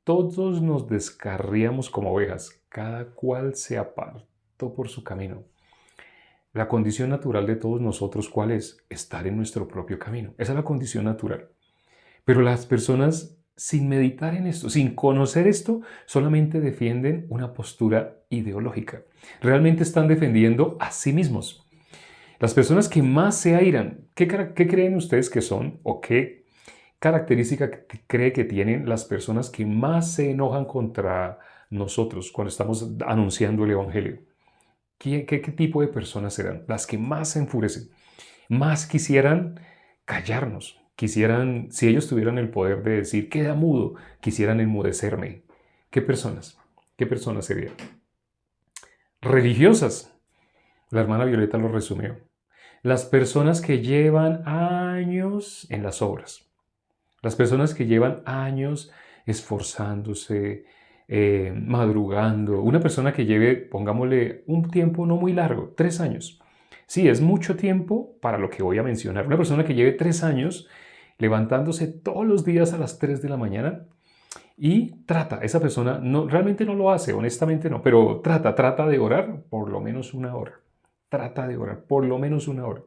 todos nos descarriamos como ovejas, cada cual se apartó por su camino. La condición natural de todos nosotros, ¿cuál es? Estar en nuestro propio camino. Esa es la condición natural. Pero las personas, sin meditar en esto, sin conocer esto, solamente defienden una postura ideológica. Realmente están defendiendo a sí mismos. Las personas que más se airan, ¿qué creen ustedes que son o qué característica cree que tienen las personas que más se enojan contra nosotros cuando estamos anunciando el Evangelio? ¿Qué tipo de personas serán? Las que más se enfurecen, más quisieran callarnos, quisieran, si ellos tuvieran el poder de decir, queda mudo, quisieran enmudecerme. ¿Qué personas? ¿Qué personas serían? Religiosas. La hermana Violeta lo resumió. Las personas que llevan años en las obras. Las personas que llevan años esforzándose, madrugando. Una persona que lleve, pongámosle, un tiempo no muy largo, 3 años. Sí, es mucho tiempo para lo que voy a mencionar. Una persona que lleve 3 años levantándose todos los días a las 3 de la mañana y trata, esa persona no, realmente no lo hace, honestamente no, pero trata de orar por lo menos una hora. Trata de orar por lo menos una hora.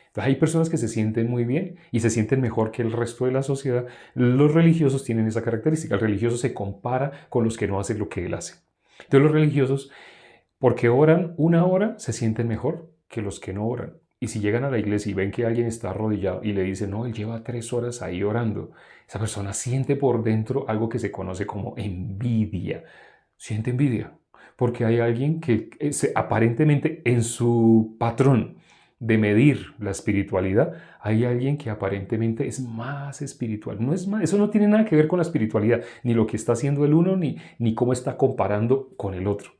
Entonces, hay personas que se sienten muy bien y se sienten mejor que el resto de la sociedad. Los religiosos tienen esa característica. El religioso se compara con los que no hacen lo que él hace. Entonces los religiosos, porque oran una hora, se sienten mejor que los que no oran. Y si llegan a la iglesia y ven que alguien está arrodillado y le dicen, no, él lleva 3 horas ahí orando, esa persona siente por dentro algo que se conoce como envidia. Siente envidia porque hay alguien que aparentemente en su patrón de medir la espiritualidad, hay alguien que aparentemente es más espiritual. No es más, eso no tiene nada que ver con la espiritualidad, ni lo que está haciendo el uno, ni cómo está comparando con el otro.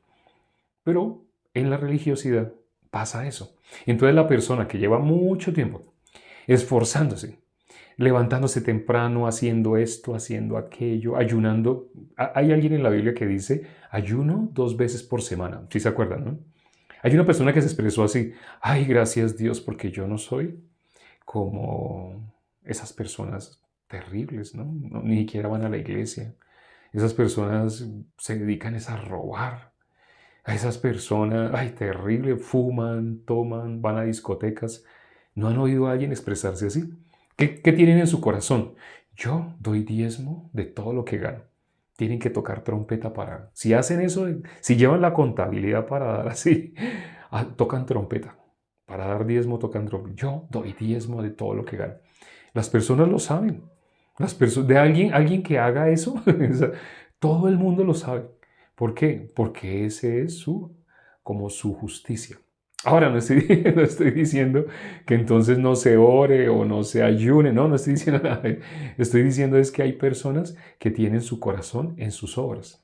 Pero en la religiosidad pasa eso. Entonces la persona que lleva mucho tiempo esforzándose, levantándose temprano, haciendo esto, haciendo aquello, ayunando. Hay alguien en la Biblia que dice ayuno 2 veces por semana. ¿Sí se acuerdan, no? Hay una persona que se expresó así, ay, gracias Dios, porque yo no soy como esas personas terribles, ¿no? Ni siquiera van a la iglesia. Esas personas se dedican a robar. A esas personas, ay, terrible, fuman, toman, van a discotecas. ¿No han oído a alguien expresarse así? ¿Qué tienen en su corazón? Yo doy diezmo de todo lo que gano. Tienen que tocar trompeta para... Si hacen eso, si llevan la contabilidad para dar así, tocan trompeta. Para dar diezmo tocan trompeta. Yo doy diezmo de todo lo que gano. Las personas lo saben. De alguien que haga eso, todo el mundo lo sabe. ¿Por qué? Porque ese es como su justicia. Ahora no estoy diciendo que entonces no se ore o no se ayune, no estoy diciendo nada. Estoy diciendo es que hay personas que tienen su corazón en sus obras.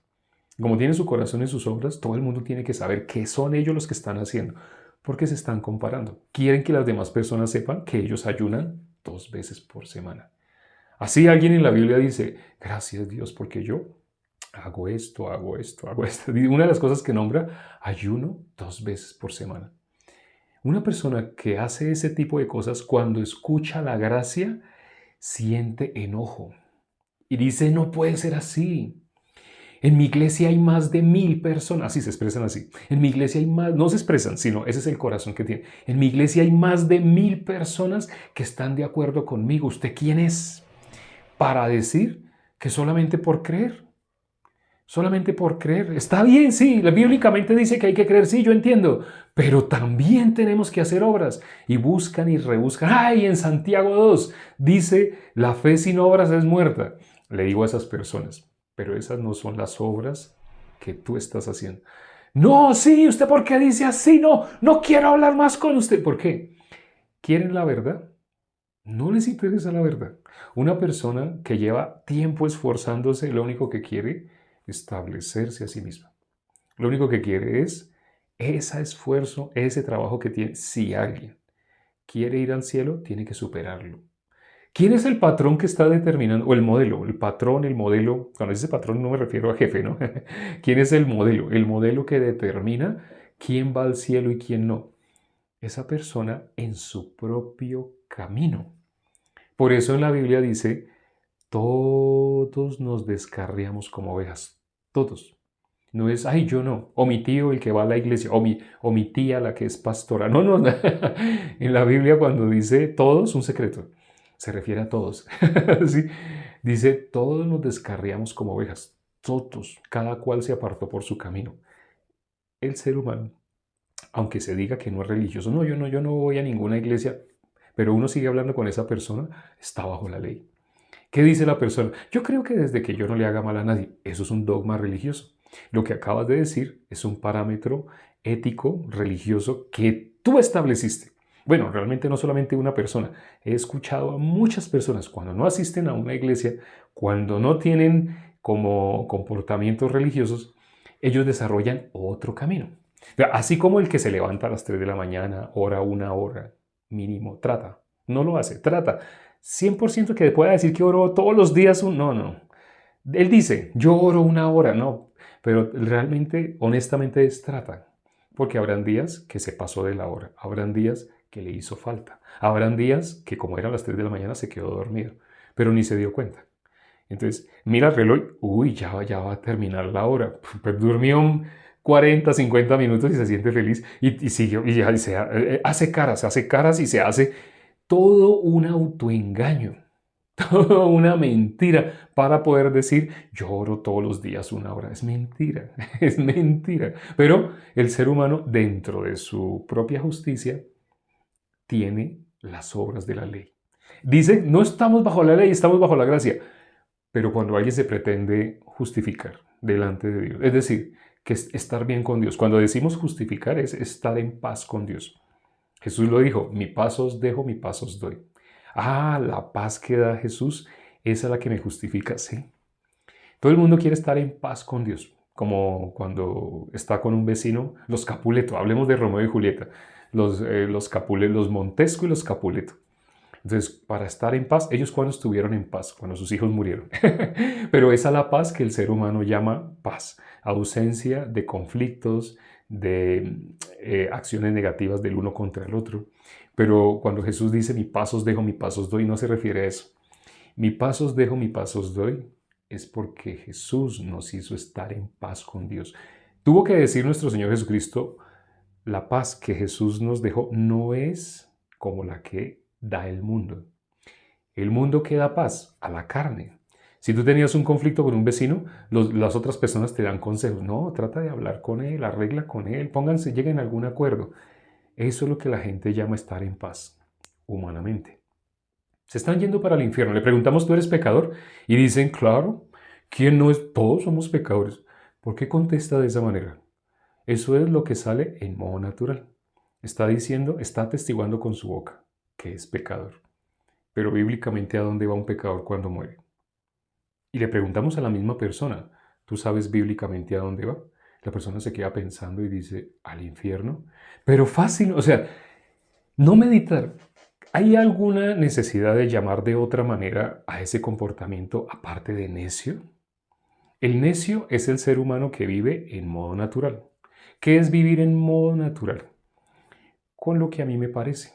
Como tienen su corazón en sus obras, todo el mundo tiene que saber qué son ellos los que están haciendo, porque se están comparando. Quieren que las demás personas sepan que ellos ayunan 2 veces por semana. Así alguien en la Biblia dice, gracias Dios, porque yo hago esto, hago esto, hago esto. Una de las cosas que nombra, ayuno 2 veces por semana. Una persona que hace ese tipo de cosas, cuando escucha la gracia, siente enojo y dice, no puede ser así. En mi iglesia hay más de 1000 personas, así se expresan así. En mi iglesia hay más, no se expresan, sino ese es el corazón que tiene. En mi iglesia hay más de 1000 personas que están de acuerdo conmigo. ¿Usted quién es para decir que solamente por creer? Solamente por creer. Está bien, sí, bíblicamente dice que hay que creer, sí, yo entiendo, pero también tenemos que hacer obras. Y buscan y rebuscan. ¡Ay! En Santiago 2 dice, la fe sin obras es muerta. Le digo a esas personas, pero esas no son las obras que tú estás haciendo. No, sí, ¿usted por qué dice así? No, no quiero hablar más con usted. ¿Por qué? ¿Quieren la verdad? No les interesa la verdad. Una persona que lleva tiempo esforzándose, lo único que quiere es establecerse a sí misma. Lo único que quiere es ese esfuerzo, ese trabajo que tiene. Si alguien quiere ir al cielo, tiene que superarlo. ¿Quién es el patrón que está determinando? O el modelo, el patrón, el modelo. Cuando dice patrón no me refiero a jefe, ¿no? ¿Quién es el modelo? El modelo que determina quién va al cielo y quién no. Esa persona en su propio camino. Por eso en la Biblia dice, Todos nos descarriamos como ovejas, todos. No es, ay, yo no, o mi tío el que va a la iglesia, o mi tía la que es pastora. No, no, no. En la Biblia cuando dice todos, un secreto, se refiere a todos. ¿Sí? Dice, todos nos descarriamos como ovejas, todos, cada cual se apartó por su camino. El ser humano, aunque se diga que no es religioso, no, yo no voy a ninguna iglesia, pero uno sigue hablando con esa persona, está bajo la ley. ¿Qué dice la persona? Yo creo que desde que yo no le haga mal a nadie, eso es un dogma religioso. Lo que acabas de decir es un parámetro ético, religioso, que tú estableciste. Bueno, realmente no solamente una persona. He escuchado a muchas personas cuando no asisten a una iglesia, cuando no tienen como comportamientos religiosos, ellos desarrollan otro camino. Así como el que se levanta a las 3 de la mañana, ora una hora mínimo, trata. No lo hace, trata. 100% que pueda decir que oro todos los días, no, no. Él dice, yo oro una hora, no, pero realmente, honestamente, es trata, porque habrán días que se pasó de la hora, habrán días que le hizo falta, habrán días que como eran las 3 de la mañana se quedó dormido, pero ni se dio cuenta. Entonces, mira el reloj, uy, ya va a terminar la hora, pues durmió 40, 50 minutos y se siente feliz y sigue, y ya hace caras y se hace todo un autoengaño. Toda una mentira para poder decir, yo oro todos los días una hora. Es mentira, es mentira. Pero el ser humano, dentro de su propia justicia, tiene las obras de la ley. Dice, no estamos bajo la ley, estamos bajo la gracia. Pero cuando alguien se pretende justificar delante de Dios, es decir, que es estar bien con Dios. Cuando decimos justificar es estar en paz con Dios. Jesús lo dijo, mi paz os dejo, mi paz os doy. Ah, la paz que da Jesús, esa es la que me justifica, sí. Todo el mundo quiere estar en paz con Dios, como cuando está con un vecino, los Capuleto, hablemos de Romeo y Julieta, los Montesco y los Capuleto. Entonces, para estar en paz, ellos cuando estuvieron en paz, cuando sus hijos murieron. Pero esa es la paz que el ser humano llama paz, ausencia de conflictos, de acciones negativas del uno contra el otro. Pero cuando Jesús dice mi paz os dejo, mi paz os doy, no se refiere a eso. Mi paz os dejo, mi paz os doy, es porque Jesús nos hizo estar en paz con Dios. Tuvo que decir nuestro Señor Jesucristo, la paz que Jesús nos dejó no es como la que da el mundo. El mundo que da paz a la carne. Si tú tenías un conflicto con un vecino, las otras personas te dan consejos. No, trata de hablar con él, arregla con él, pónganse, lleguen a algún acuerdo. Eso es lo que la gente llama estar en paz, humanamente. Se están yendo para el infierno. Le preguntamos, ¿tú eres pecador? Y dicen, claro, ¿quién no es? Todos somos pecadores. ¿Por qué contesta de esa manera? Eso es lo que sale en modo natural. Está diciendo, está atestiguando con su boca que es pecador. Pero bíblicamente, ¿a dónde va un pecador cuando muere? Y le preguntamos a la misma persona, ¿tú sabes bíblicamente a dónde va? La persona se queda pensando y dice, al infierno. Pero fácil, o sea, no meditar. ¿Hay alguna necesidad de llamar de otra manera a ese comportamiento aparte de necio? El necio es el ser humano que vive en modo natural. ¿Qué es vivir en modo natural? Con lo que a mí me parece.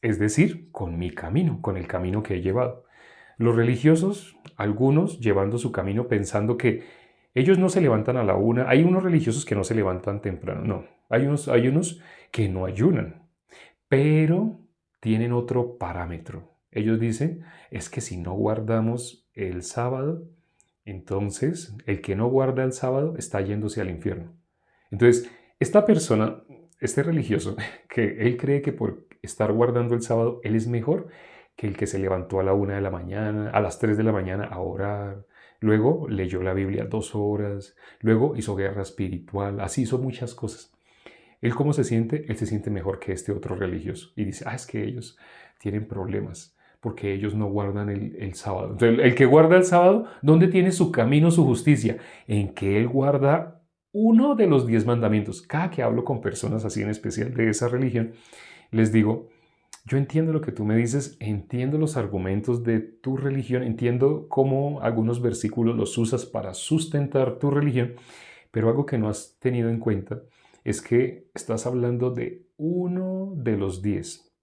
Es decir, con mi camino, con el camino que he llevado. Los religiosos, algunos llevando su camino pensando que ellos no se levantan a la una. Hay unos religiosos que no se levantan temprano, no. Hay unos que no ayunan, pero tienen otro parámetro. Ellos dicen, es que si no guardamos el sábado, entonces el que no guarda el sábado está yéndose al infierno. Entonces, esta persona, este religioso, que él cree que por estar guardando el sábado, él es mejor que el que se levantó a la 1 de la mañana, a las 3 de la mañana a orar, luego leyó la Biblia 2 horas, luego hizo guerra espiritual, así hizo muchas cosas. ¿Él cómo se siente? Él se siente mejor que este otro religioso. Y dice, es que ellos tienen problemas porque ellos no guardan el sábado. Entonces, el que guarda el sábado, ¿dónde tiene su camino, su justicia? En que él guarda uno de los 10 mandamientos. Cada que hablo con personas así en especial de esa religión, les digo, yo entiendo lo que tú me dices, entiendo los argumentos de tu religión, entiendo cómo algunos versículos los usas para sustentar tu religión, pero algo que no has tenido en cuenta es que estás hablando de uno de los 10.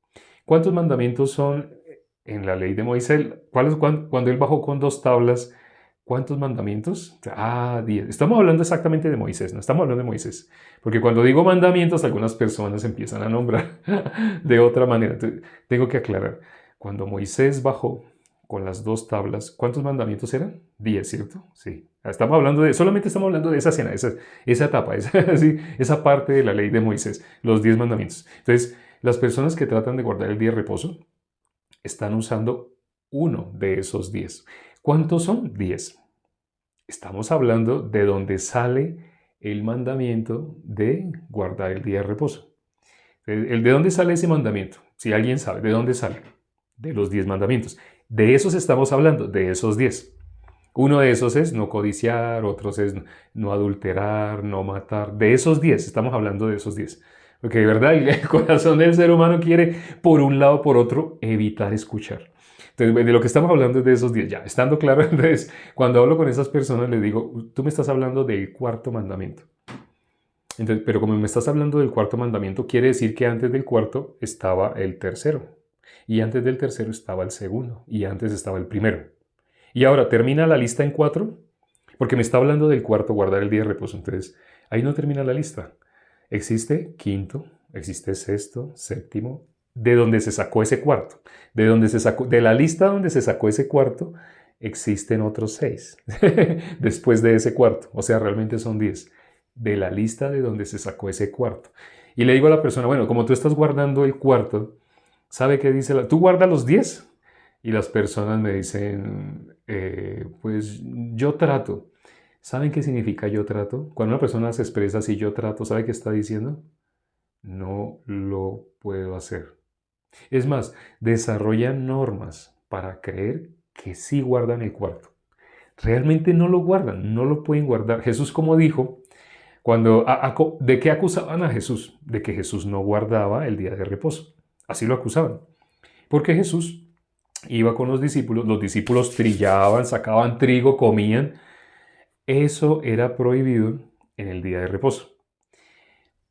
¿Cuántos mandamientos son en la ley de Moisés. Cuando él bajó con 2 tablas? ¿Cuántos mandamientos? 10. Estamos hablando exactamente de Moisés, no estamos hablando de Moisés. Porque cuando digo mandamientos, algunas personas empiezan a nombrar de otra manera. Entonces, tengo que aclarar. Cuando Moisés bajó con las 2 tablas, ¿cuántos mandamientos eran? 10, ¿cierto? Sí. Solamente estamos hablando de esa escena, esa etapa, esa parte de la ley de Moisés, los 10 mandamientos. Entonces, las personas que tratan de guardar el día de reposo están usando uno de esos 10. ¿Cuántos son? 10. Estamos hablando de donde sale el mandamiento de guardar el día de reposo. ¿De dónde sale ese mandamiento? Si alguien sabe, ¿de dónde sale? De los 10 mandamientos. De esos estamos hablando, de esos 10. Uno de esos es no codiciar, otros es no adulterar, no matar. De esos 10, estamos hablando de esos 10. Porque de verdad el corazón del ser humano quiere, por un lado o por otro, evitar escuchar. Entonces, de lo que estamos hablando es de esos 10. Ya, estando claro, entonces, cuando hablo con esas personas, les digo, tú me estás hablando del cuarto mandamiento. Entonces, pero como me estás hablando del cuarto mandamiento, quiere decir que antes del cuarto estaba el tercero. Y antes del tercero estaba el segundo. Y antes estaba el primero. Y ahora, ¿termina la lista en 4? Porque me está hablando del cuarto, guardar el día de reposo. Entonces, ahí no termina la lista. Existe quinto, existe sexto, séptimo, de donde se sacó ese cuarto. De la lista donde se sacó ese cuarto, existen otros 6 después de ese cuarto. O sea, realmente son 10. De la lista de donde se sacó ese cuarto. Y le digo a la persona, bueno, como tú estás guardando el cuarto, ¿sabe qué dice? ¿Tú guardas los 10? Y las personas me dicen, pues yo trato. ¿Saben qué significa yo trato? Cuando una persona se expresa así, yo trato, ¿sabe qué está diciendo? No lo puedo hacer. Es más, desarrollan normas para creer que sí guardan el cuarto. Realmente no lo guardan, no lo pueden guardar. Jesús, como dijo, ¿de qué acusaban a Jesús? De que Jesús no guardaba el día de reposo. Así lo acusaban. Porque Jesús iba con los discípulos trillaban, sacaban trigo, comían. Eso era prohibido en el día de reposo.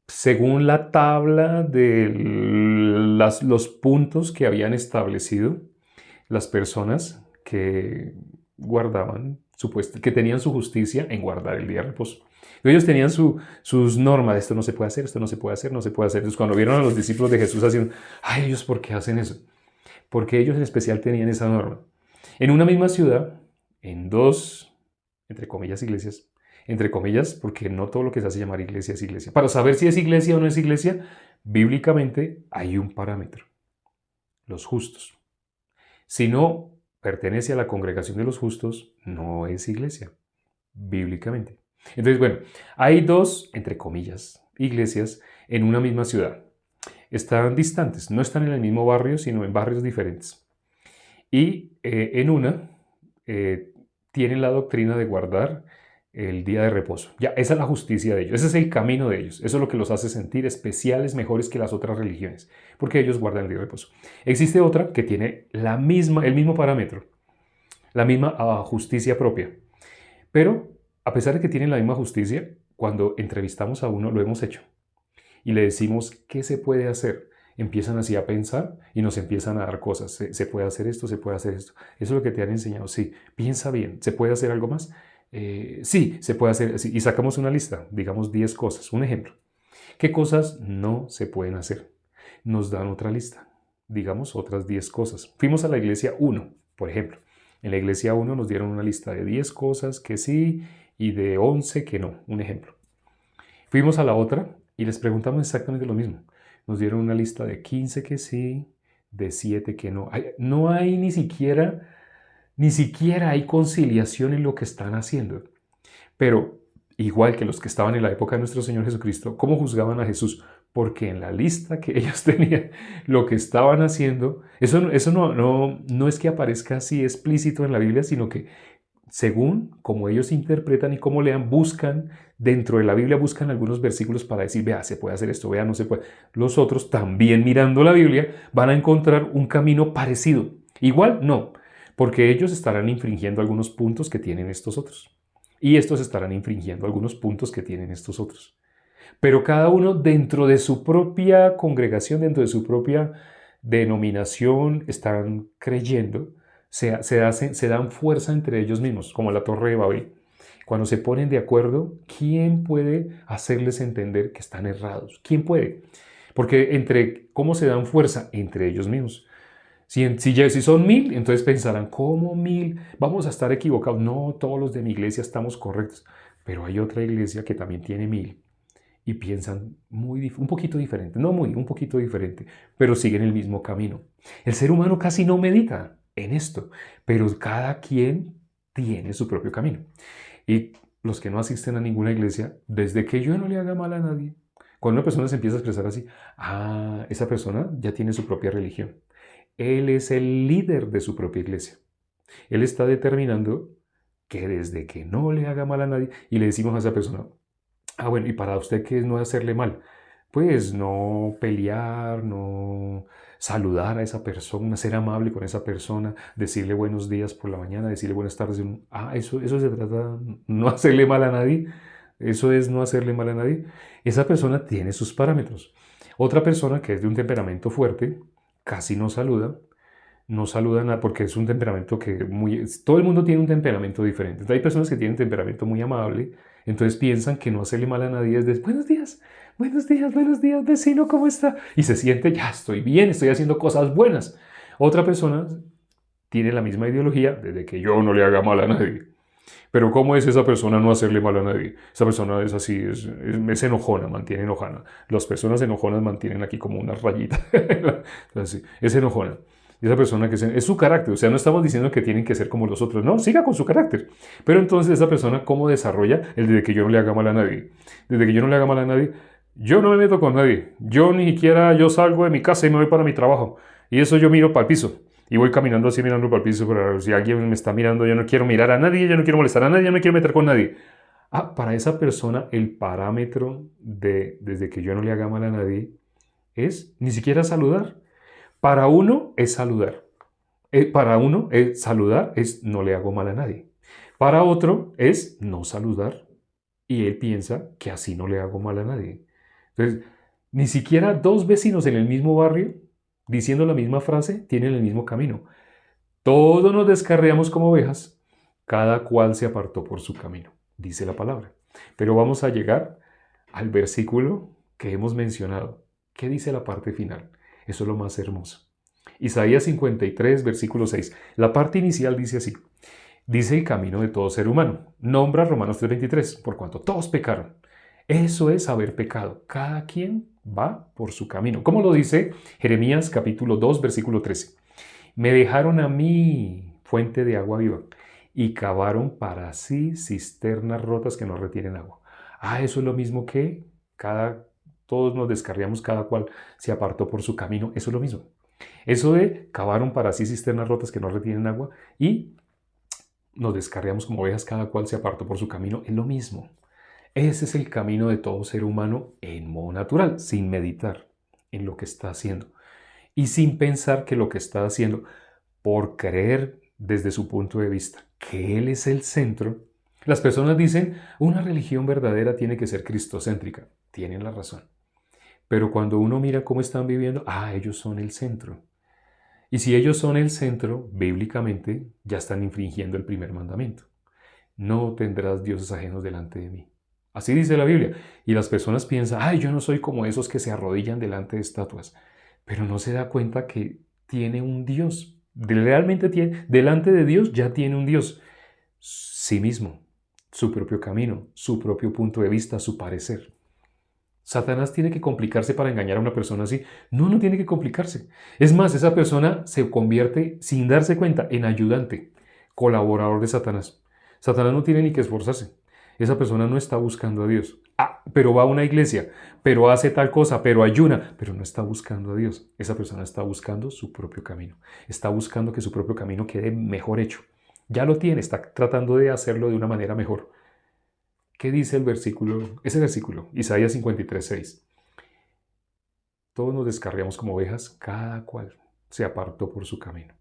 Según la tabla de los puntos que habían establecido las personas que guardaban, que tenían su justicia en guardar el día de reposo. Ellos tenían sus normas, esto no se puede hacer, esto no se puede hacer, no se puede hacer. Entonces cuando vieron a los discípulos de Jesús haciendo, ay, ellos, ¿por qué hacen eso? Porque ellos en especial tenían esa norma. En una misma ciudad, en 2, entre comillas, iglesias, entre comillas, porque no todo lo que se hace llamar iglesia es iglesia. Para saber si es iglesia o no es iglesia, bíblicamente hay un parámetro, los justos. Si no pertenece a la congregación de los justos, no es iglesia, bíblicamente. Entonces, bueno, hay 2, entre comillas, iglesias en una misma ciudad. Están distantes, no están en el mismo barrio, sino en barrios diferentes. Y en una tienen la doctrina de guardar el día de reposo. Ya, esa es la justicia de ellos, ese es el camino de ellos. Eso es lo que los hace sentir especiales, mejores que las otras religiones, porque ellos guardan el día de reposo. Existe otra que tiene el mismo parámetro, la misma justicia propia. Pero, a pesar de que tienen la misma justicia, cuando entrevistamos a uno, lo hemos hecho, y le decimos, ¿qué se puede hacer? Empiezan así a pensar y nos empiezan a dar cosas. ¿Se puede hacer esto? ¿Se puede hacer esto? Eso es lo que te han enseñado. Sí, piensa bien. ¿Se puede hacer algo más? Sí, se puede hacer. Sí. Y sacamos una lista, digamos 10 cosas. Un ejemplo. ¿Qué cosas no se pueden hacer? Nos dan otra lista, digamos otras 10 cosas. Fuimos a la iglesia 1, por ejemplo. En la iglesia 1 nos dieron una lista de 10 cosas que sí y de 11 que no. Un ejemplo. Fuimos a la otra y les preguntamos exactamente lo mismo. Nos dieron una lista de 15 que sí, de 7 que no. No hay ni siquiera hay conciliación en lo que están haciendo. Pero igual que los que estaban en la época de nuestro Señor Jesucristo, ¿cómo juzgaban a Jesús? Porque en la lista que ellos tenían, lo que estaban haciendo, eso no es que aparezca así explícito en la Biblia, sino que según como ellos interpretan y cómo lean, buscan, dentro de la Biblia buscan algunos versículos para decir, vea, se puede hacer esto, vea, no se puede. Los otros, también mirando la Biblia, van a encontrar un camino parecido. Igual, no, porque ellos estarán infringiendo algunos puntos que tienen estos otros. Y estos estarán infringiendo algunos puntos que tienen estos otros. Pero cada uno dentro de su propia congregación, dentro de su propia denominación están creyendo, se dan fuerza entre ellos mismos, como la Torre de Babel. Cuando se ponen de acuerdo, ¿quién puede hacerles entender que están errados? ¿Quién puede? Porque ¿cómo se dan fuerza? Entre ellos mismos. Si son 1000, entonces pensarán, ¿cómo 1000? Vamos a estar equivocados. No, todos los de mi iglesia estamos correctos. Pero hay otra iglesia que también tiene 1000 y piensan un poquito diferente. No muy, un poquito diferente, pero siguen el mismo camino. El ser humano casi no medita en esto, pero cada quien tiene su propio camino. Y los que no asisten a ninguna iglesia, desde que yo no le haga mal a nadie, cuando una persona se empieza a expresar así, esa persona ya tiene su propia religión. Él es el líder de su propia iglesia. Él está determinando que desde que no le haga mal a nadie, y le decimos a esa persona, bueno, ¿y para usted qué es no hacerle mal? Pues no pelear, no saludar a esa persona, ser amable con esa persona, decirle buenos días por la mañana, decirle buenas tardes. Eso se trata, no hacerle mal a nadie. Eso es no hacerle mal a nadie. Esa persona tiene sus parámetros. Otra persona que es de un temperamento fuerte, casi no saluda nada porque es un temperamento todo el mundo tiene un temperamento diferente. Entonces, hay personas que tienen temperamento muy amable, entonces piensan que no hacerle mal a nadie es de buenos días, vecino, ¿cómo está? Y se siente, ya estoy bien, estoy haciendo cosas buenas. Otra persona tiene la misma ideología desde que yo no le haga mal a nadie. Pero ¿cómo es esa persona no hacerle mal a nadie? Esa persona es así, es enojona, mantiene enojona. Las personas enojonas mantienen aquí como una rayita. Entonces, es enojona. Y esa persona es su carácter. O sea, no estamos diciendo que tienen que ser como los otros. No, siga con su carácter. Pero entonces esa persona, ¿cómo desarrolla el de que yo no le haga mal a nadie? Desde que yo no le haga mal a nadie, yo no me meto con nadie. Yo salgo de mi casa y me voy para mi trabajo. Y eso yo miro para el piso. Y voy caminando así, mirando para el piso, para si alguien me está mirando, yo no quiero mirar a nadie, yo no quiero molestar a nadie, yo no me quiero meter con nadie. Para esa persona el parámetro desde que yo no le haga mal a nadie es ni siquiera saludar. Para uno es saludar. Para uno saludar es no le hago mal a nadie. Para otro es no saludar y él piensa que así no le hago mal a nadie. Entonces, ni siquiera dos vecinos en el mismo barrio diciendo la misma frase tienen el mismo camino. Todos nos descarriamos como ovejas, cada cual se apartó por su camino, dice la palabra. Pero vamos a llegar al versículo que hemos mencionado. ¿Qué dice la parte final? Eso es lo más hermoso. Isaías 53, versículo 6. La parte inicial dice así. Dice el camino de todo ser humano. Nombra Romanos 3:23, por cuanto todos pecaron. Eso es haber pecado. Cada quien va por su camino. ¿Cómo lo dice Jeremías capítulo 2, versículo 13? Me dejaron a mí fuente de agua viva y cavaron para sí cisternas rotas que no retienen agua. Eso es lo mismo que todos nos descarriamos, cada cual se apartó por su camino. Eso es lo mismo. Eso de cavaron para sí cisternas rotas que no retienen agua y nos descarriamos como ovejas, cada cual se apartó por su camino, es lo mismo. Ese es el camino de todo ser humano en modo natural, sin meditar en lo que está haciendo y sin pensar que lo que está haciendo, por creer desde su punto de vista que Él es el centro. Las personas dicen, una religión verdadera tiene que ser cristocéntrica. Tienen la razón. Pero cuando uno mira cómo están viviendo, ellos son el centro. Y si ellos son el centro, bíblicamente ya están infringiendo el primer mandamiento. No tendrás dioses ajenos delante de mí. Así dice la Biblia. Y las personas piensan, yo no soy como esos que se arrodillan delante de estatuas. Pero no se da cuenta que tiene un Dios. Realmente tiene, delante de Dios ya tiene un Dios. Sí mismo, su propio camino, su propio punto de vista, su parecer. ¿Satanás tiene que complicarse para engañar a una persona así? No, no tiene que complicarse. Es más, esa persona se convierte, sin darse cuenta, en ayudante, colaborador de Satanás. Satanás no tiene ni que esforzarse. Esa persona no está buscando a Dios. Pero va a una iglesia, pero hace tal cosa, pero ayuna, pero no está buscando a Dios. Esa persona está buscando su propio camino. Está buscando que su propio camino quede mejor hecho. Ya lo tiene, está tratando de hacerlo de una manera mejor. ¿Qué dice el versículo? Ese versículo, Isaías 53:6. Todos nos descarriamos como ovejas, cada cual se apartó por su camino.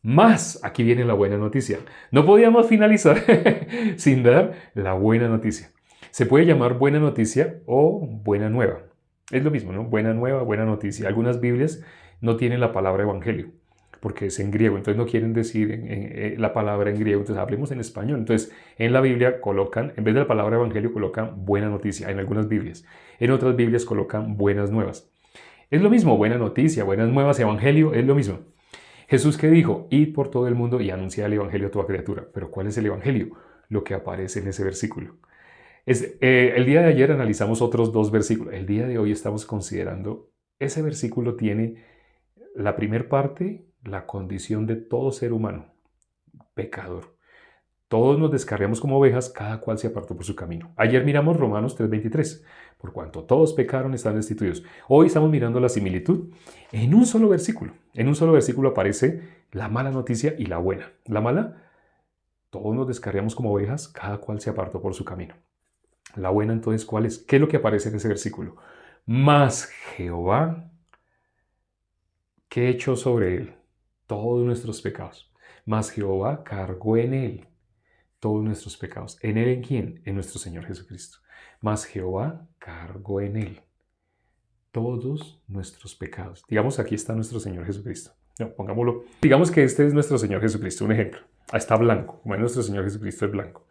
Más, aquí viene la buena noticia. No podíamos finalizar sin dar la buena noticia. Se puede llamar buena noticia o buena nueva. Es lo mismo, ¿no? Buena nueva, buena noticia. Algunas Biblias no tienen la palabra evangelio, porque es en griego, entonces no quieren decir la palabra en griego, entonces hablemos en español. Entonces en la Biblia colocan, en vez de la palabra evangelio, colocan buena noticia, en algunas Biblias. En otras Biblias colocan buenas nuevas. Es lo mismo, buena noticia, buenas nuevas, evangelio, es lo mismo. Jesús que dijo, id por todo el mundo y anunciad el evangelio a toda criatura. Pero ¿cuál es el evangelio? Lo que aparece en ese versículo. El día de ayer analizamos otros dos versículos. El día de hoy estamos considerando, ese versículo tiene la primera parte, la condición de todo ser humano, pecador. Todos nos descarriamos como ovejas, cada cual se apartó por su camino. Ayer miramos Romanos 3:23. Por cuanto todos pecaron, están destituidos. Hoy estamos mirando la similitud en un solo versículo. En un solo versículo aparece la mala noticia y la buena. La mala, todos nos descarriamos como ovejas, cada cual se apartó por su camino. La buena, entonces, ¿cuál es? ¿Qué es lo que aparece en ese versículo? Mas Jehová, ¿qué echó sobre él? Todos nuestros pecados. Mas Jehová cargó en él todos nuestros pecados. ¿En él en quién? En nuestro Señor Jesucristo. Mas Jehová cargó en él todos nuestros pecados. Digamos, aquí está nuestro Señor Jesucristo. No, pongámoslo. Digamos que este es nuestro Señor Jesucristo, un ejemplo. Está blanco, como nuestro Señor Jesucristo es blanco.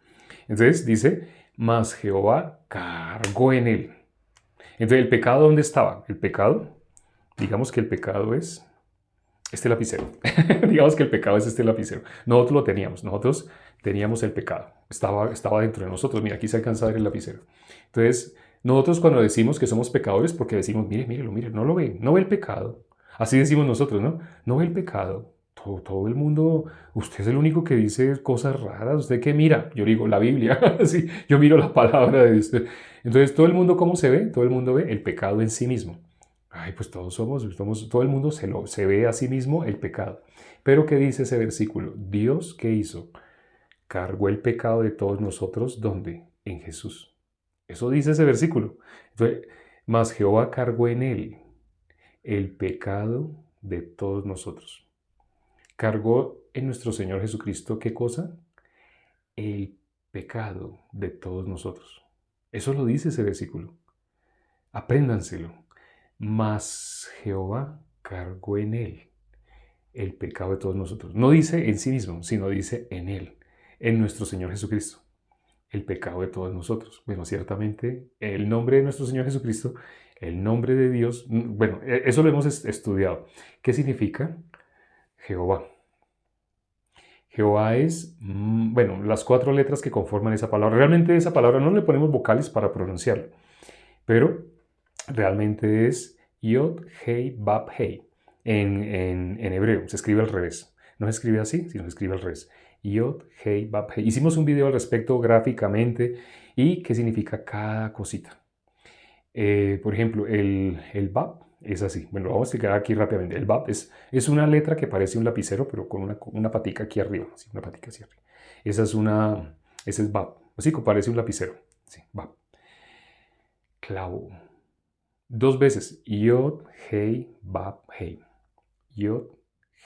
Entonces dice, mas Jehová cargó en él. Entonces, ¿el pecado dónde estaba? El pecado, digamos que el pecado es este lapicero. Digamos que el pecado es este lapicero. Nosotros lo teníamos, nosotros teníamos el pecado. Estaba dentro de nosotros. Mira, aquí se alcanza a ver el lapicero. Entonces, nosotros cuando decimos que somos pecadores, porque decimos, mire, mírelo, mire, no lo ve, no ve el pecado. Así decimos nosotros, ¿no? No ve el pecado. Todo el mundo, usted es el único que dice cosas raras. ¿Usted qué mira? Yo digo, la Biblia. Sí, yo miro la palabra de Dios. Entonces, todo el mundo, ¿cómo se ve? Todo el mundo ve el pecado en sí mismo. Ay, pues todos todo el mundo se ve a sí mismo el pecado. Pero ¿qué dice ese versículo? Dios, ¿qué hizo? Cargó el pecado de todos nosotros, ¿dónde? En Jesús. Eso dice ese versículo. Entonces, mas Jehová cargó en él el pecado de todos nosotros. Cargó en nuestro Señor Jesucristo, ¿qué cosa? El pecado de todos nosotros. Eso lo dice ese versículo. Apréndanselo. Mas Jehová cargó en él el pecado de todos nosotros. No dice en sí mismo, sino dice en él, en nuestro Señor Jesucristo, el pecado de todos nosotros. Bueno, ciertamente el nombre de nuestro Señor Jesucristo, el nombre de Dios, bueno, eso lo hemos estudiado. ¿Qué significa Jehová? Jehová es, bueno, las 4 letras que conforman esa palabra. Realmente esa palabra no le ponemos vocales para pronunciarla, pero realmente es Yod, Hei, Bab, Hei. En hebreo se escribe al revés. No se escribe así, sino se escribe al revés. Yod, Hei, Bab, Hei. Hicimos un video al respecto gráficamente y qué significa cada cosita. Por ejemplo, el Bab es así. Bueno, lo vamos a explicar aquí rápidamente. El Bab es una letra que parece un lapicero, pero con una patica aquí arriba. ¿Sí? Una patica hacia arriba. Ese es Bab. Así que parece un lapicero. Sí, Bab. Clavo. 2 veces. Yod, Hei, Bab, Hei. Yod,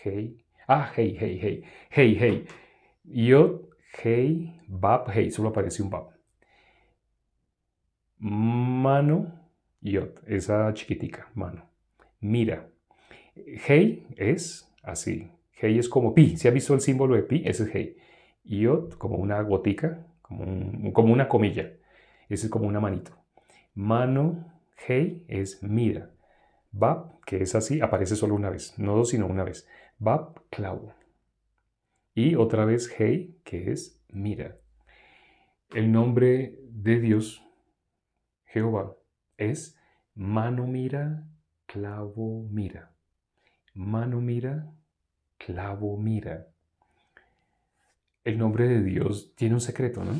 Hei. Hei, Hei, Hei. Hei, Hei. Yod, Hei, Bab, Hei. Solo aparece un Bab. Mano, Yod. Esa chiquitica, mano. Mira. Hei es así. Hei es como pi. ¿Se ha visto el símbolo de pi? Ese es Hei. Yod, como una gotica, como una comilla. Ese es como una manito. Mano, Hei es mira. Bab, que es así, aparece solo una vez. No 2, sino una vez. Bab, clavo. Y otra vez Hei, que es mira. El nombre de Dios, Jehová, es mano mira, clavo mira. Mano mira, clavo mira. El nombre de Dios tiene un secreto, ¿no?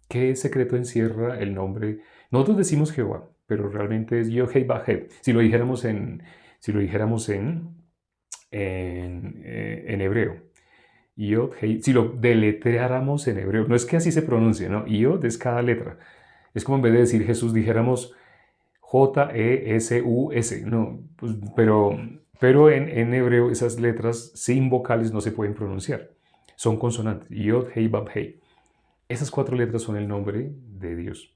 ¿Qué secreto encierra el nombre? Nosotros decimos Jehová, pero realmente es Yod-Hei-Vah-Hei. Si lo dijéramos en hebreo. Yod-Hei, si lo deletreáramos en hebreo, no es que así se pronuncie, ¿no? Yod es cada letra. Es como en vez de decir Jesús dijéramos J-E-S-U-S, no, pues, pero en hebreo esas letras sin vocales no se pueden pronunciar. Son consonantes. Yod, Hei, Bab, Hei. Esas 4 letras son el nombre de Dios.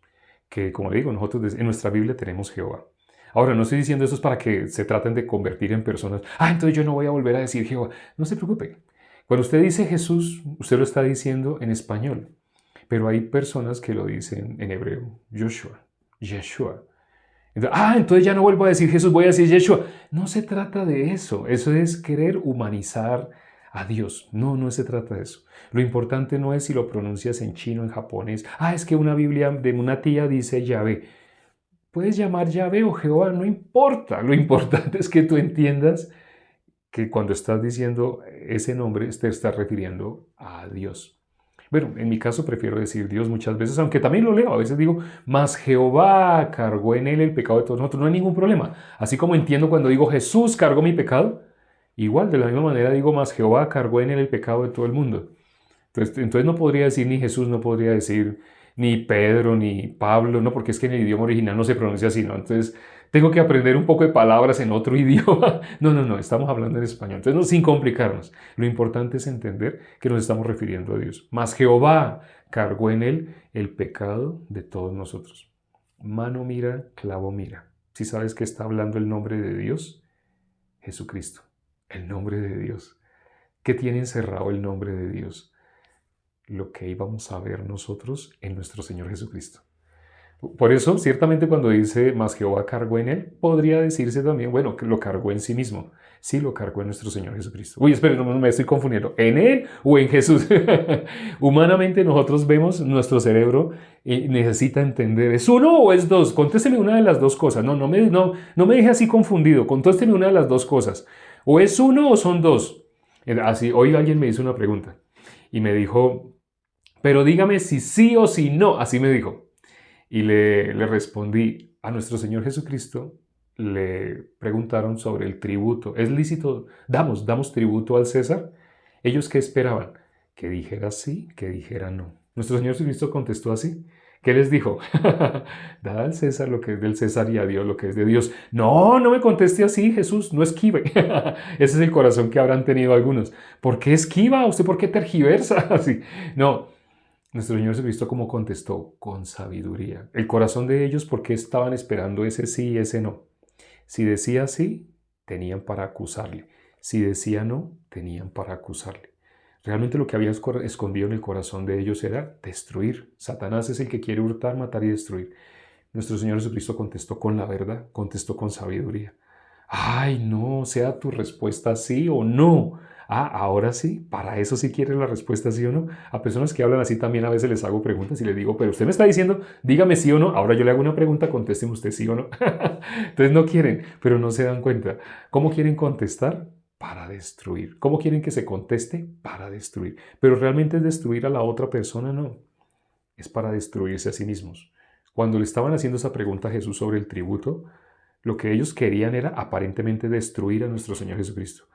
Que como digo, nosotros en nuestra Biblia tenemos Jehová. Ahora, no estoy diciendo eso es para que se traten de convertir en personas. Entonces yo no voy a volver a decir Jehová. No se preocupe. Cuando usted dice Jesús, usted lo está diciendo en español. Pero hay personas que lo dicen en hebreo. Joshua, Yeshua. Entonces ya no vuelvo a decir Jesús, voy a decir Yeshua. No se trata de eso. Eso es querer humanizar a Dios. No, no se trata de eso. Lo importante no es si lo pronuncias en chino, en japonés. Es que una Biblia de una tía dice Yahvé. Puedes llamar Yahvé o Jehová, no importa. Lo importante es que tú entiendas que cuando estás diciendo ese nombre te estás refiriendo a Dios. Bueno, en mi caso prefiero decir Dios muchas veces, aunque también lo leo. A veces digo, mas Jehová cargó en él el pecado de todos nosotros. No hay ningún problema. Así como entiendo cuando digo Jesús cargó mi pecado, igual de la misma manera digo, mas Jehová cargó en él el pecado de todo el mundo. Entonces no podría decir ni Jesús, no podría decir ni Pedro, ni Pablo, no, porque es que en el idioma original no se pronuncia así, ¿no? Entonces tengo que aprender un poco de palabras en otro idioma. No, estamos hablando en español. Entonces, no, sin complicarnos. Lo importante es entender que nos estamos refiriendo a Dios. Mas Jehová cargó en él el pecado de todos nosotros. Mano mira, clavo mira. ¿Sí sabes que está hablando el nombre de Dios? Jesucristo, el nombre de Dios. ¿Qué tiene encerrado el nombre de Dios? Lo que íbamos a ver nosotros en nuestro Señor Jesucristo. Por eso, ciertamente cuando dice, mas Jehová cargó en él, podría decirse también, bueno, que lo cargó en sí mismo. Sí, lo cargó en nuestro Señor Jesucristo. Uy, espere, no me estoy confundiendo. ¿En él o en Jesús? Humanamente nosotros vemos nuestro cerebro y necesita entender, ¿es uno o es dos? Contésteme una de las dos cosas. No me deje así confundido. Contésteme una de las dos cosas. ¿O es uno o son dos? Así, hoy alguien me hizo una pregunta y me dijo, pero dígame si sí o si no. Así me dijo. Y le respondí, a nuestro Señor Jesucristo le preguntaron sobre el tributo. ¿Es lícito? ¿Damos tributo al César? ¿Ellos qué esperaban? Que dijera sí, que dijera no. Nuestro Señor Jesucristo contestó así. ¿Qué les dijo? Dad al César lo que es del César y a Dios lo que es de Dios. No me conteste así, Jesús, no esquive. Ese es el corazón que habrán tenido algunos. ¿Por qué esquiva? ¿Usted por qué tergiversa? Así. No, nuestro Señor Jesucristo como contestó, con sabiduría. El corazón de ellos, ¿por qué estaban esperando ese sí y ese no? Si decía sí, tenían para acusarle. Si decía no, tenían para acusarle. Realmente lo que había escondido en el corazón de ellos era destruir. Satanás es el que quiere hurtar, matar y destruir. Nuestro Señor Jesucristo contestó con la verdad, contestó con sabiduría. No, sea tu respuesta sí o no. Ahora sí, para eso sí quieres la respuesta sí o no. A personas que hablan así también a veces les hago preguntas y les digo, pero usted me está diciendo, dígame sí o no. Ahora yo le hago una pregunta, contésteme usted sí o no. Entonces no quieren, pero no se dan cuenta. ¿Cómo quieren contestar? Para destruir. ¿Cómo quieren que se conteste? Para destruir. Pero realmente es destruir a la otra persona, no. Es para destruirse a sí mismos. Cuando le estaban haciendo esa pregunta a Jesús sobre el tributo, lo que ellos querían era aparentemente destruir a nuestro Señor Jesucristo.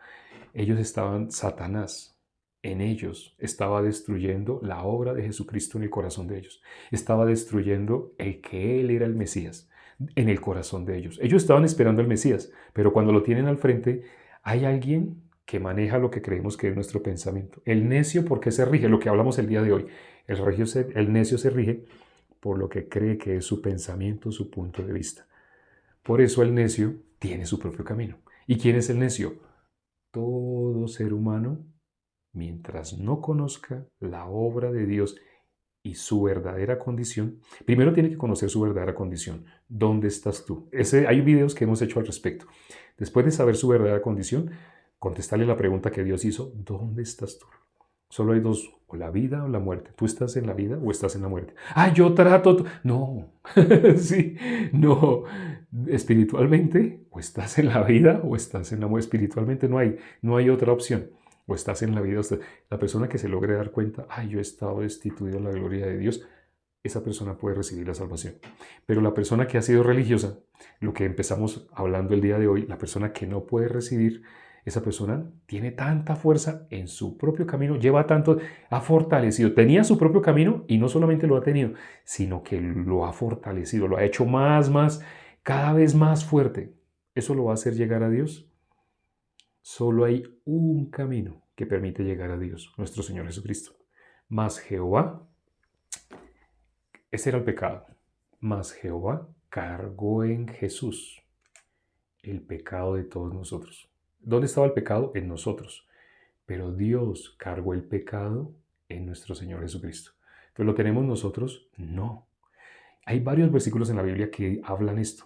Satanás en ellos estaba destruyendo la obra de Jesucristo en el corazón de ellos. Estaba destruyendo el que Él era el Mesías en el corazón de ellos. Ellos estaban esperando al Mesías, pero cuando lo tienen al frente, hay alguien que maneja lo que creemos que es nuestro pensamiento. El necio, ¿por qué se rige? Lo que hablamos el día de hoy. El necio se rige por lo que cree que es su pensamiento, su punto de vista. Por eso el necio tiene su propio camino. ¿Y quién es el necio? Todo ser humano, mientras no conozca la obra de Dios y su verdadera condición, primero tiene que conocer su verdadera condición. ¿Dónde estás tú? Hay videos que hemos hecho al respecto. Después de saber su verdadera condición, contestarle la pregunta que Dios hizo, ¿dónde estás tú? Solo hay dos, o la vida o la muerte. ¿Tú estás en la vida o estás en la muerte? Yo trato. No, sí, no. Espiritualmente, o estás en la vida o estás en la muerte. Espiritualmente no hay otra opción. O estás en la vida. La persona que se logre dar cuenta, yo he estado destituido de la gloria de Dios, esa persona puede recibir la salvación. Pero la persona que ha sido religiosa, lo que empezamos hablando el día de hoy, la persona que no puede recibir, esa persona tiene tanta fuerza en su propio camino, ha fortalecido, tenía su propio camino y no solamente lo ha tenido, sino que lo ha fortalecido, lo ha hecho cada vez más fuerte. ¿Eso lo va a hacer llegar a Dios? Solo hay un camino que permite llegar a Dios, nuestro Señor Jesucristo. Mas Jehová, ese era el pecado, mas Jehová cargó en Jesús el pecado de todos nosotros. ¿Dónde estaba el pecado? En nosotros. Pero Dios cargó el pecado en nuestro Señor Jesucristo. ¿Pues lo tenemos nosotros? No. Hay varios versículos en la Biblia que hablan esto.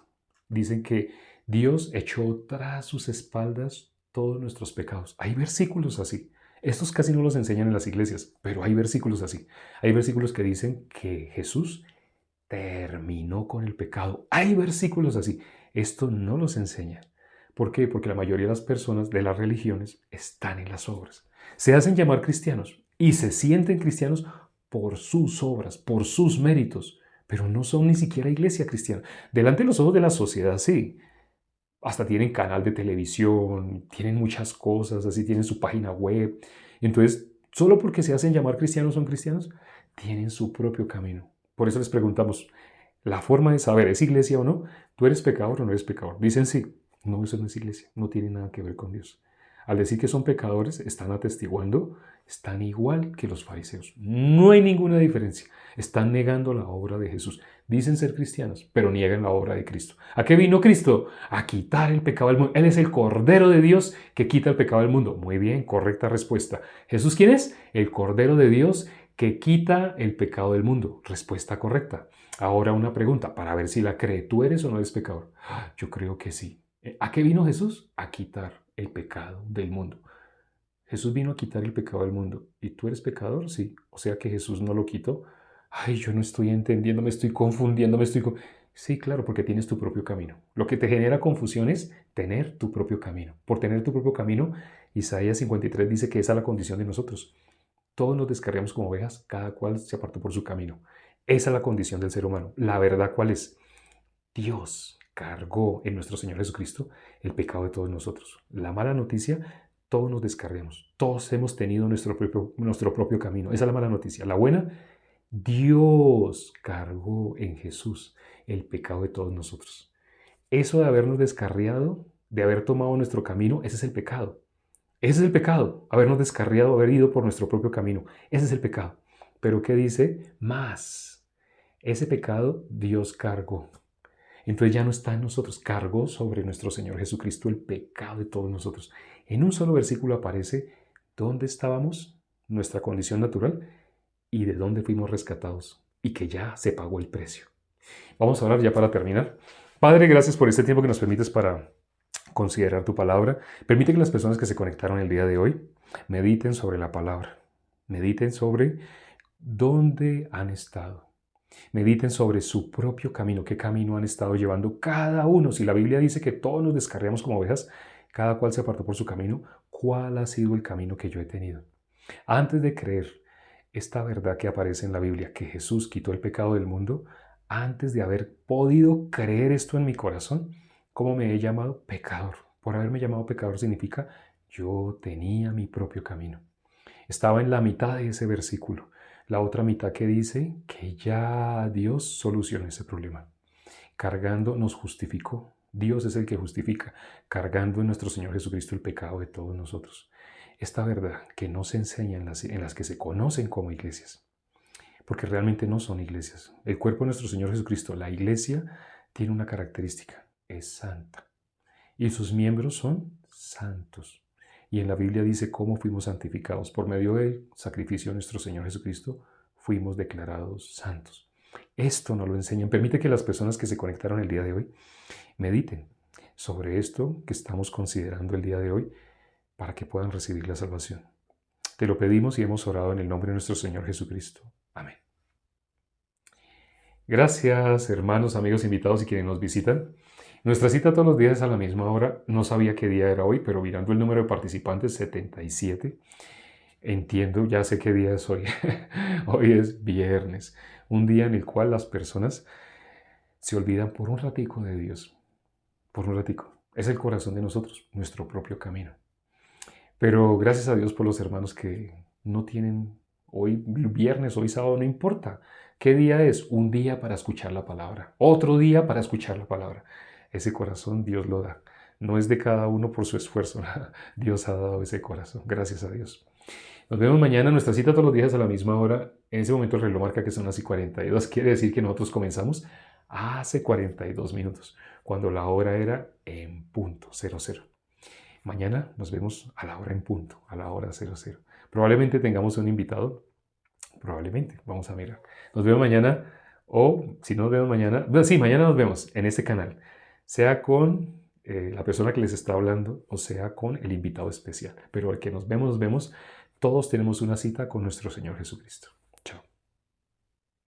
Dicen que Dios echó tras sus espaldas todos nuestros pecados. Hay versículos así. Estos casi no los enseñan en las iglesias, pero hay versículos así. Hay versículos que dicen que Jesús terminó con el pecado. Hay versículos así. Esto no los enseñan. ¿Por qué? Porque la mayoría de las personas de las religiones están en las obras. Se hacen llamar cristianos y se sienten cristianos por sus obras, por sus méritos, pero no son ni siquiera iglesia cristiana. Delante de los ojos de la sociedad, sí. Hasta tienen canal de televisión, tienen muchas cosas, así tienen su página web. Entonces, solo porque se hacen llamar cristianos son cristianos, tienen su propio camino. Por eso les preguntamos, la forma de saber, ¿es iglesia o no? ¿Tú eres pecador o no eres pecador? Dicen sí. No, eso no es iglesia, no tiene nada que ver con Dios. Al decir que son pecadores, están atestiguando, están igual que los fariseos. No hay ninguna diferencia. Están negando la obra de Jesús. Dicen ser cristianos, pero niegan la obra de Cristo. ¿A qué vino Cristo? A quitar el pecado del mundo. Él es el Cordero de Dios que quita el pecado del mundo. Muy bien, correcta respuesta. ¿Jesús quién es? El Cordero de Dios que quita el pecado del mundo. Respuesta correcta. Ahora una pregunta para ver si la cree. ¿Tú eres o no eres pecador? Yo creo que sí. ¿A qué vino Jesús? A quitar el pecado del mundo. Jesús vino a quitar el pecado del mundo. ¿Y tú eres pecador? Sí. O sea que Jesús no lo quitó. Ay, yo no estoy entendiendo, me estoy confundiendo, Sí, claro, porque tienes tu propio camino. Lo que te genera confusión es tener tu propio camino. Por tener tu propio camino, Isaías 53 dice que esa es la condición de nosotros. Todos nos descarriamos como ovejas, cada cual se apartó por su camino. Esa es la condición del ser humano. La verdad, ¿cuál es? Dios cargó en nuestro Señor Jesucristo el pecado de todos nosotros. La mala noticia, todos nos descarriamos. Todos hemos tenido nuestro propio camino. Esa es la mala noticia. La buena, Dios cargó en Jesús el pecado de todos nosotros. Eso de habernos descarriado, de haber tomado nuestro camino, ese es el pecado. Ese es el pecado, habernos descarriado, haber ido por nuestro propio camino. Ese es el pecado. Pero ¿qué dice? Más. Ese pecado Dios cargó. Entonces ya no está en nosotros, cargó sobre nuestro Señor Jesucristo el pecado de todos nosotros. En un solo versículo aparece dónde estábamos, nuestra condición natural, y de dónde fuimos rescatados, y que ya se pagó el precio. Vamos a orar ya para terminar. Padre, gracias por este tiempo que nos permites para considerar tu palabra. Permite que las personas que se conectaron el día de hoy mediten sobre la palabra, mediten sobre dónde han estado. Mediten sobre su propio camino, qué camino han estado llevando cada uno. Si la Biblia dice que todos nos descarriamos como ovejas, cada cual se apartó por su camino, ¿cuál ha sido el camino que yo he tenido? Antes de creer esta verdad que aparece en la Biblia, que Jesús quitó el pecado del mundo, antes de haber podido creer esto en mi corazón, ¿cómo me he llamado? Pecador. Por haberme llamado pecador significa yo tenía mi propio camino. Estaba en la mitad de ese versículo. La otra mitad que dice que ya Dios solucionó ese problema. Cargando nos justificó. Dios es el que justifica, cargando en nuestro Señor Jesucristo el pecado de todos nosotros. Esta verdad que no se enseña en las que se conocen como iglesias, porque realmente no son iglesias. El cuerpo de nuestro Señor Jesucristo, la iglesia, tiene una característica, es santa. Y sus miembros son santos. Y en la Biblia dice cómo fuimos santificados. Por medio del sacrificio de nuestro Señor Jesucristo, fuimos declarados santos. Esto no lo enseñan. Permite que las personas que se conectaron el día de hoy mediten sobre esto que estamos considerando el día de hoy para que puedan recibir la salvación. Te lo pedimos y hemos orado en el nombre de nuestro Señor Jesucristo. Amén. Gracias, hermanos, amigos, invitados y quienes nos visitan. Nuestra cita todos los días es a la misma hora. No sabía qué día era hoy, pero mirando el número de participantes, 77, entiendo, ya sé qué día es hoy. Hoy es viernes, un día en el cual las personas se olvidan por un ratico de Dios. Por un ratico. Es el corazón de nosotros, nuestro propio camino. Pero gracias a Dios por los hermanos que no tienen hoy viernes, hoy sábado, no importa. ¿Qué día es? Un día para escuchar la palabra. Otro día para escuchar la palabra. Ese corazón Dios lo da. No es de cada uno por su esfuerzo. Dios ha dado ese corazón. Gracias a Dios. Nos vemos mañana. Nuestra cita todos los días a la misma hora. En ese momento el reloj marca que son las 42. Quiere decir que nosotros comenzamos hace 42 minutos. cuando la hora era en punto, 00. Mañana nos vemos a la hora en punto, a la hora 00. Probablemente tengamos un invitado, probablemente, vamos a mirar. Nos vemos mañana, o si no nos vemos mañana, bueno, sí, mañana nos vemos en este canal, sea con la persona que les está hablando o sea con el invitado especial. Pero al que nos vemos, todos tenemos una cita con nuestro Señor Jesucristo.